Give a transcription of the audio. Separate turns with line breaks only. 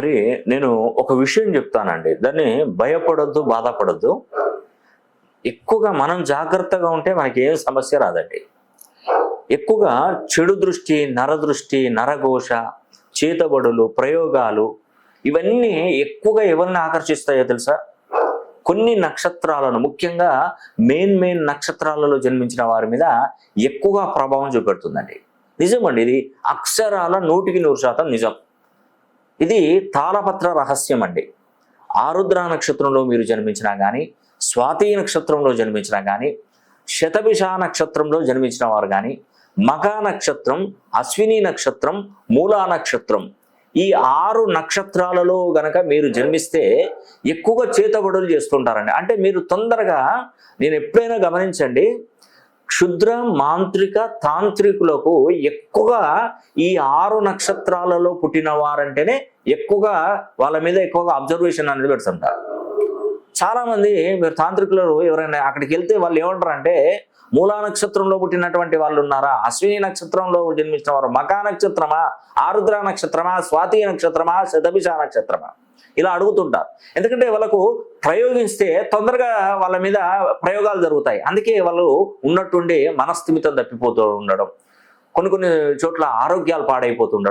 మరి నేను ఒక విషయం చెప్తానండి, దాన్ని భయపడొద్దు, బాధపడొద్దు. ఎక్కువగా మనం జాగ్రత్తగా ఉంటే మనకి ఏం సమస్య రాదండి. ఎక్కువగా చెడు దృష్టి, నరదృష్టి, నరఘోష, చేతబడులు, ప్రయోగాలు ఇవన్నీ ఎక్కువగా ఎవరిని ఆకర్షిస్తాయో తెలుసా? కొన్ని నక్షత్రాలను, ముఖ్యంగా మెయిన్ నక్షత్రాలలో జన్మించిన వారి మీద ఎక్కువగా ప్రభావం చూపెడుతుందండి. నిజమండి, ఇది అక్షరాల 100% నిజం. ఇది తాళపత్ర రహస్యం అండి. ఆరుద్ర నక్షత్రంలో మీరు జన్మించినా కానీ, స్వాతి నక్షత్రంలో జన్మించినా కానీ, శతభిష నక్షత్రంలో జన్మించిన వారు కానీ, మఘా నక్షత్రం, అశ్విని నక్షత్రం, మూలా నక్షత్రం, ఈ 6 నక్షత్రాలలో గనక మీరు జన్మిస్తే ఎక్కువగా చేతబడులు చేస్తుంటారండి. అంటే మీరు తొందరగా, నేను ఎప్పుడైనా గమనించండి, క్షుద్ర మాంత్రిక తాంత్రికులకు ఎక్కువగా ఈ 6 నక్షత్రాలలో పుట్టిన వారంటేనే ఎక్కువగా వాళ్ళ మీద ఎక్కువగా అబ్జర్వేషన్ అనేది పెడుతుంటారు. చాలా మంది మీరు తాంత్రికులు ఎవరైనా అక్కడికి వెళ్తే వాళ్ళు ఏమంటారు అంటే, మూలా నక్షత్రంలో పుట్టినటువంటి వాళ్ళు ఉన్నారా, అశ్విని నక్షత్రంలో జన్మించిన వారు, మకా నక్షత్రమా, ఆరుద్ర నక్షత్రమా, స్వాతి నక్షత్రమా, శతభిష నక్షత్రమా, ఇలా అడుగుతుంటారు. ఎందుకంటే వాళ్ళకు ప్రయోగిస్తే తొందరగా వాళ్ళ మీద ప్రయోగాలు జరుగుతాయి. అందుకే వాళ్ళు ఉన్నట్టుండి మనస్థిమితం తప్పిపోతూ ఉండడం, కొన్ని చోట్ల ఆరోగ్యాలు పాడైపోతుండడం.